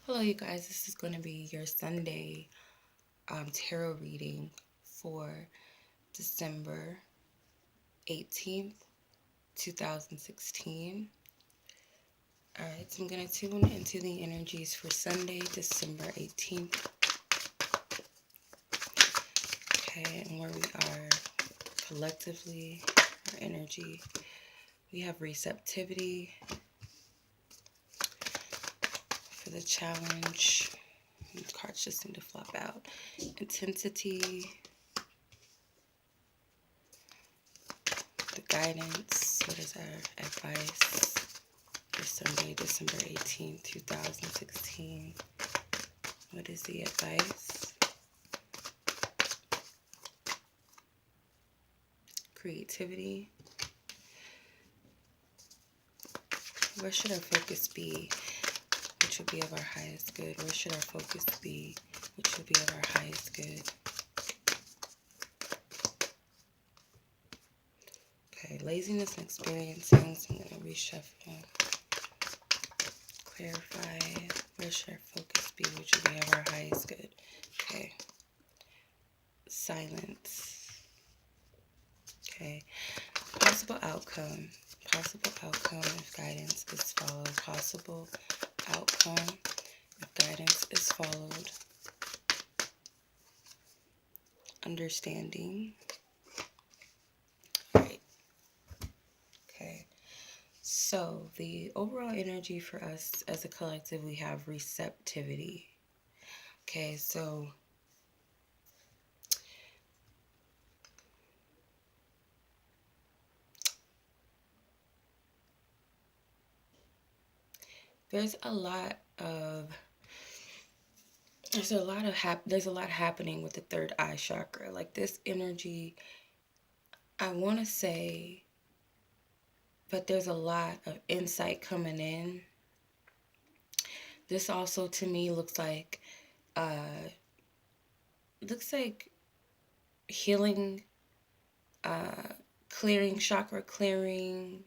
Hello, you guys. This is going to be your Sunday tarot reading for December 18th, 2016. All right, so I'm going to tune into the energies for Sunday, December 18th. Okay, and where we are collectively, our energy, we have receptivity for the challenge. The cards just seem to flop out. Intensity, the guidance, what is our advice for Sunday, December 18th, 2016? What is the advice? Creativity. Where should our focus be? Which will be of our highest good? Where should our focus be? Which will be of our highest good? Okay, laziness and experiencing. So I'm going to reshuffle. Clarify. Where should our focus be? Which will be of our highest good? Okay. Silence. Okay. Possible outcome. Possible outcome if guidance is followed. Possible outcome if guidance is followed. Understanding. All right. Okay. So the overall energy for us as a collective, we have receptivity. Okay, so there's a lot of there's a lot happening with the third eye chakra. Like this energy, I want to say, but there's a lot of insight coming in. This also to me looks like healing, clearing, chakra clearing,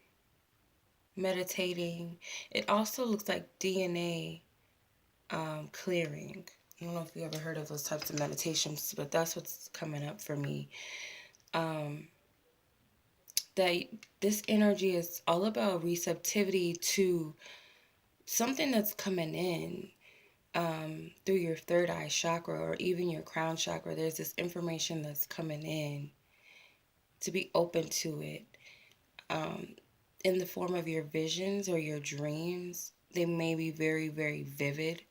meditating. It also looks like DNA clearing. I don't know if you ever heard of those types of meditations, but that's what's coming up for me. That this energy is all about receptivity to something that's coming in through your third eye chakra or even your crown chakra. There's this information that's coming in, to be open to it in the form of your visions or your dreams. They may be very, very vivid.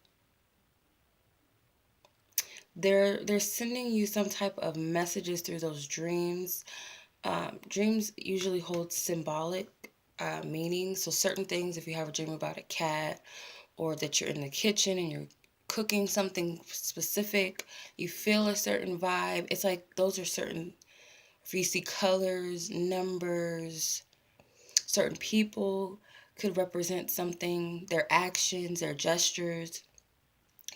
They're sending you some type of messages through those dreams. Dreams usually hold symbolic meanings. So certain things, if you have a dream about a cat, or that you're in the kitchen and you're cooking something specific, you feel a certain vibe. It's like those are certain, if you see colors, numbers, certain people could represent something, their actions, their gestures.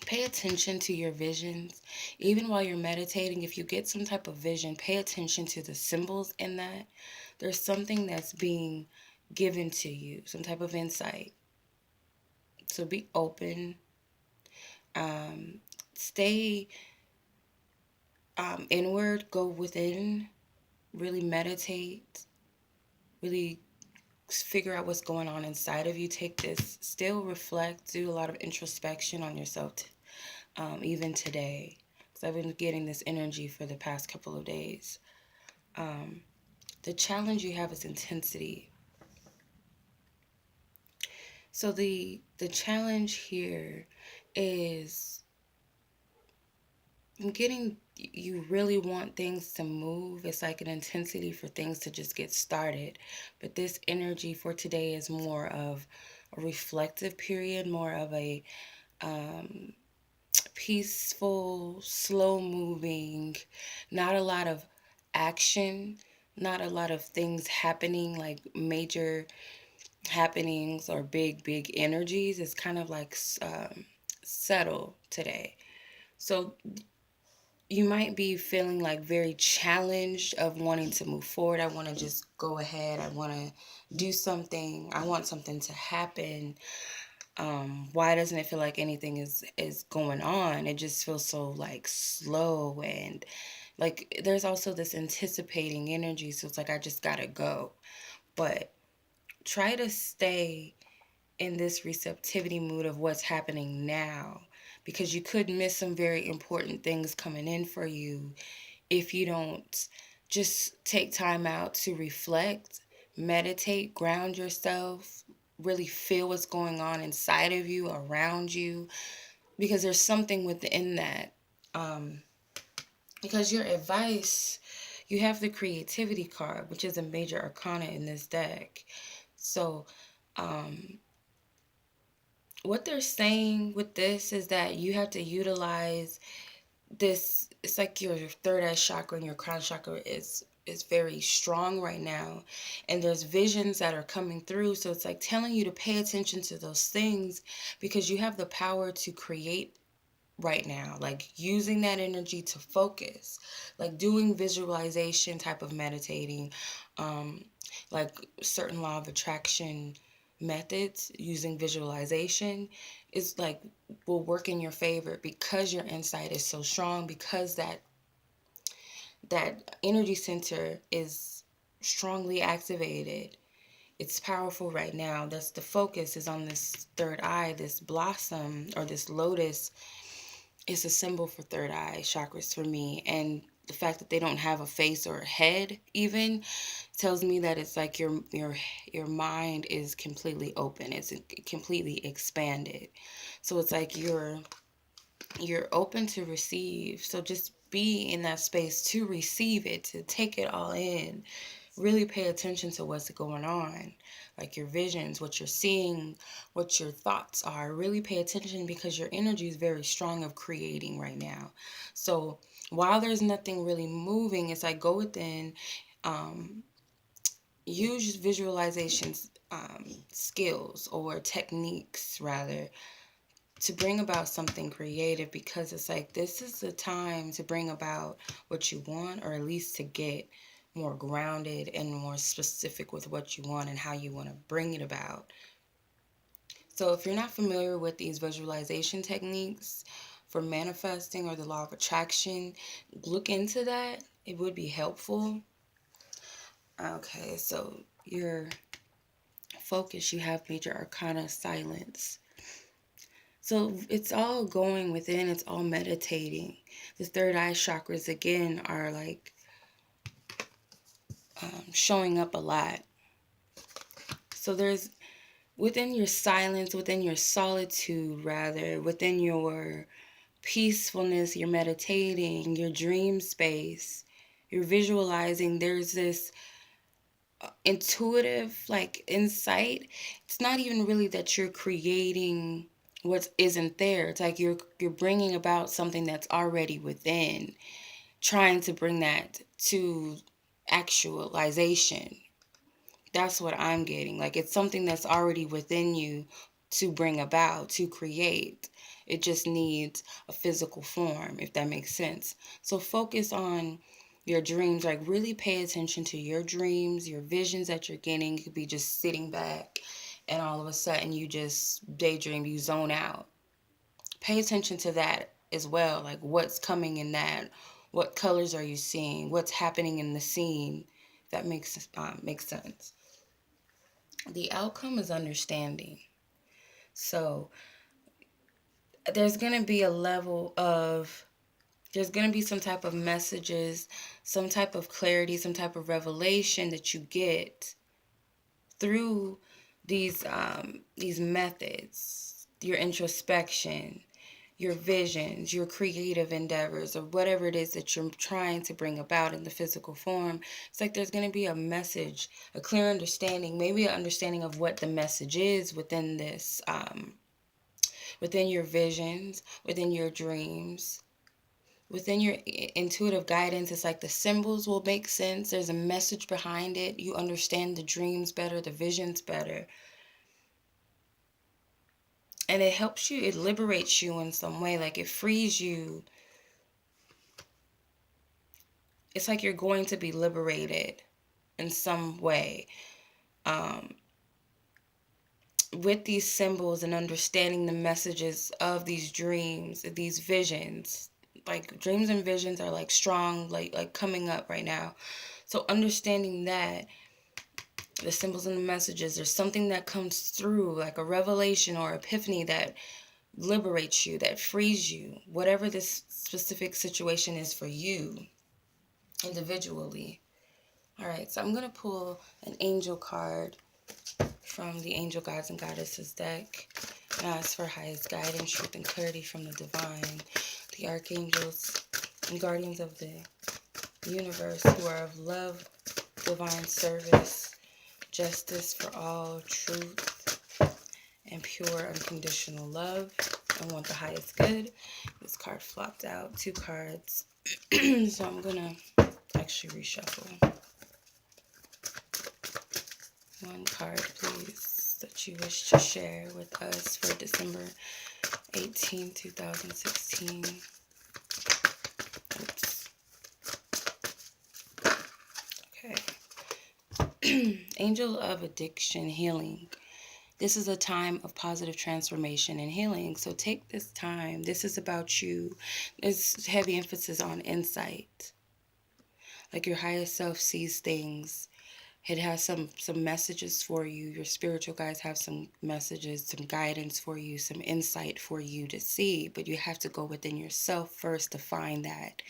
Pay attention to your visions. Even while you're meditating, if you get some type of vision, pay attention to the symbols in that. There's something that's being given to you, some type of insight. So be open. Stay inward, go within, really meditate, really figure out what's going on inside of you. Take this, still reflect, do a lot of introspection on yourself, even today. Because I've been getting this energy for the past couple of days. The challenge you have is intensity. So the challenge here is, I'm getting, you really want things to move. It's like an intensity for things to just get started. But this energy for today is more of a reflective period, more of a peaceful, slow moving, not a lot of action, not a lot of things happening, like major happenings or big energies. It's kind of like settle today. So you might be feeling like very challenged of wanting to move forward. I want to just go ahead. I want to do something. I want something to happen. Why doesn't it feel like anything is going on? It just feels so like slow, and like there's also this anticipating energy, so it's like I just gotta go. But try to stay in this receptivity mood of what's happening now, because you could miss some very important things coming in for you if you don't just take time out to reflect, meditate, ground yourself, really feel what's going on inside of you, around you, because there's something within that. Um, because your advice, you have the creativity card, which is a major arcana in this deck. So, um, what they're saying with this is that you have to utilize this. It's like your third eye chakra and your crown chakra is very strong right now, and there's visions that are coming through, so it's like telling you to pay attention to those things, because you have the power to create right now, like using that energy to focus, like doing visualization type of meditating, um like certain law of attraction methods using visualization is like will work in your favor, because your insight is so strong, because that energy center is strongly activated. It's powerful right now. That's the focus is on this third eye, this blossom or this lotus. It's a symbol for third eye chakras for me. And the fact that they don't have a face or a head even tells me that it's like your mind is completely open. It's completely expanded. So it's like you're open to receive. So just be in that space to receive it, to take it all in. Really pay attention to what's going on, like your visions, what you're seeing, what your thoughts are. Really pay attention, because your energy is very strong of creating right now. So while there's nothing really moving, it's like go within, um, use visualizations, skills or techniques rather, to bring about something creative, because it's like this is the time to bring about what you want, or at least to get more grounded and more specific with what you want and how you want to bring it about. So if you're not familiar with these visualization techniques for manifesting or the law of attraction, look into that. It would be helpful. Okay, so your focus, you have major arcana silence. So it's all going within, it's all meditating. The third eye chakras, again, are like showing up a lot. So there's within your silence, within your solitude, rather, within your peacefulness, you're meditating, your dream space, you're visualizing, there's this intuitive like insight. It's not even really that you're creating what isn't there. It's like you're bringing about something that's already within, trying to bring that to actualization. That's what I'm getting. Like it's something that's already within you to bring about, to create. It just needs a physical form, if that makes sense. So focus on your dreams. Like really pay attention to your dreams, your visions that you're getting. You could be just sitting back and all of a sudden you just daydream, you zone out. Pay attention to that as well. Like what's coming in that. What colors are you seeing? What's happening in the scene? If that makes sense. The outcome is understanding. So there's going to be a level of, there's going to be some type of messages, some type of clarity, some type of revelation that you get through these methods, your introspection, your visions, your creative endeavors, or whatever it is that you're trying to bring about in the physical form. It's like there's going to be a message, a clear understanding, maybe an understanding of what the message is within this, within your visions, within your dreams, within your intuitive guidance. It's like the symbols will make sense. There's a message behind it. You understand the dreams better, the visions better. And it helps you, it liberates you in some way, like it frees you. It's like you're going to be liberated in some way. Um, with these symbols and understanding the messages of these dreams, these visions, like dreams and visions are like strong, like coming up right now. So understanding that the symbols and the messages, there's something that comes through, like a revelation or epiphany that liberates you, that frees you, whatever this specific situation is for you individually. All right, so I'm going to pull an angel card from the Angel Gods and Goddesses deck and ask for highest guidance, truth, and clarity from the divine, the archangels and guardians of the universe who are of love, divine service, justice for all, truth, and pure unconditional love. I want the highest good. This card flopped out, 2 cards. So I'm gonna actually reshuffle. 1 card, please, that you wish to share with us for December 18, 2016. Oops. Okay. Angel of Addiction Healing. This is a time of positive transformation and healing. So take this time. This is about you. There's heavy emphasis on insight. Like your highest self sees things. It has some messages for you. Your spiritual guides have some messages, some guidance for you, some insight for you to see. But you have to go within yourself first to find that.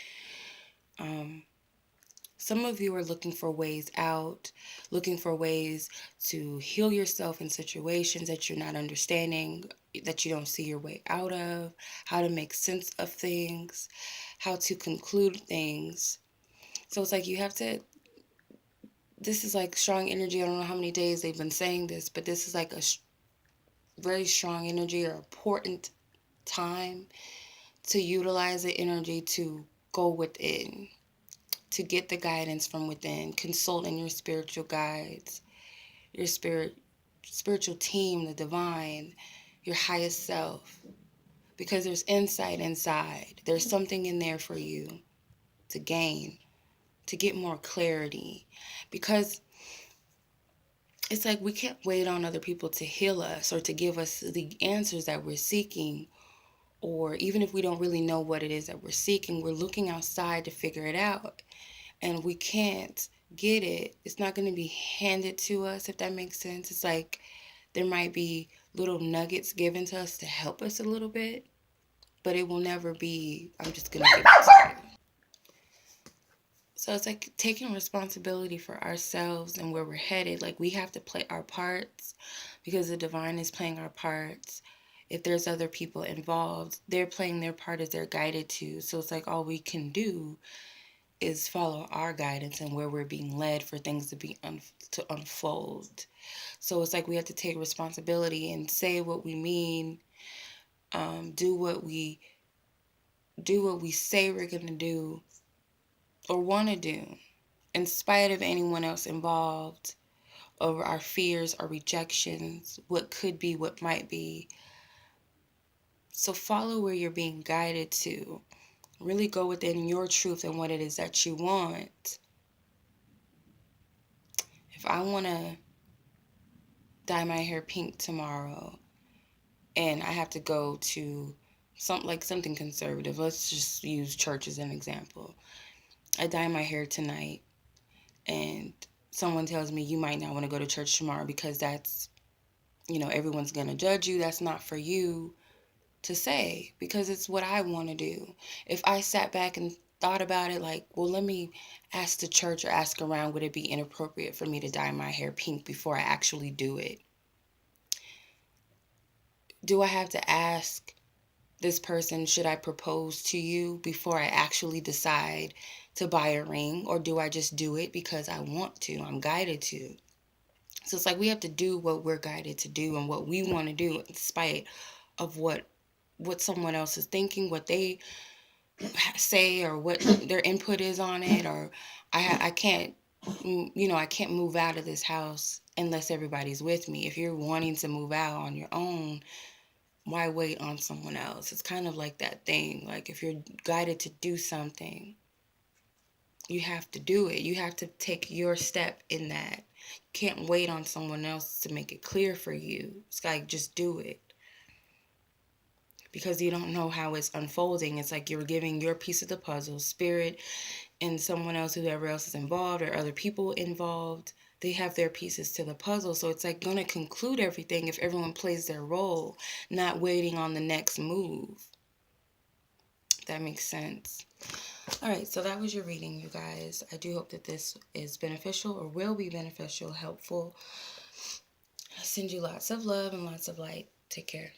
Some of you are looking for ways out, looking for ways to heal yourself in situations that you're not understanding, that you don't see your way out of, how to make sense of things, how to conclude things. So it's like you have to, this is like strong energy. I don't know how many days they've been saying this, but this is like a very strong energy or important time to utilize the energy to go within, to get the guidance from within, consulting your spiritual guides, your spiritual team, the divine, your highest self, because there's insight inside. There's something in there for you to gain, to get more clarity, because it's like we can't wait on other people to heal us or to give us the answers that we're seeking. Or even if we don't really know what it is that we're seeking, we're looking outside to figure it out. And we can't get it. It's not going to be handed to us, if that makes sense. It's like there might be little nuggets given to us to help us a little bit, but it will never be, I'm just going to give it to you. So it's like taking responsibility for ourselves and where we're headed. Like we have to play our parts because the divine is playing our parts. If there's other people involved, they're playing their part as they're guided to. So it's like all we can do is follow our guidance and where we're being led for things to be to unfold. So it's like we have to take responsibility and say what we mean, do what we say we're gonna do or want to do, in spite of anyone else involved, over our fears or rejections, what could be, what might be. So follow where you're being guided to. Really go within your truth and what it is that you want. If I want to dye my hair pink tomorrow and I have to go to something conservative, let's just use church as an example. I dye my hair tonight and someone tells me you might not want to go to church tomorrow because that's, everyone's going to judge you. That's not for you to say because it's what I want to do. If I sat back and thought about it like, well, let me ask the church or ask around, would it be inappropriate for me to dye my hair pink before I actually do it? Do I have to ask this person, should I propose to you before I actually decide to buy a ring? Or do I just do it because I want to, I'm guided to? So it's like we have to do what we're guided to do and what we want to do in spite of what someone else is thinking, what they say or what their input is on it. Or I can't, I can't move out of this house unless everybody's with me. If you're wanting to move out on your own, why wait on someone else? It's kind of like that thing. Like if you're guided to do something, you have to do it. You have to take your step in that. Can't wait on someone else to make it clear for you. It's like, just do it. Because you don't know how it's unfolding. It's like you're giving your piece of the puzzle. Spirit and someone else, whoever else is involved, or other people involved, they have their pieces to the puzzle. So it's like going to conclude everything if everyone plays their role, not waiting on the next move. That makes sense. All right, so that was your reading, you guys. I do hope that this is beneficial, or will be beneficial, helpful. I send you lots of love and lots of light. Take care.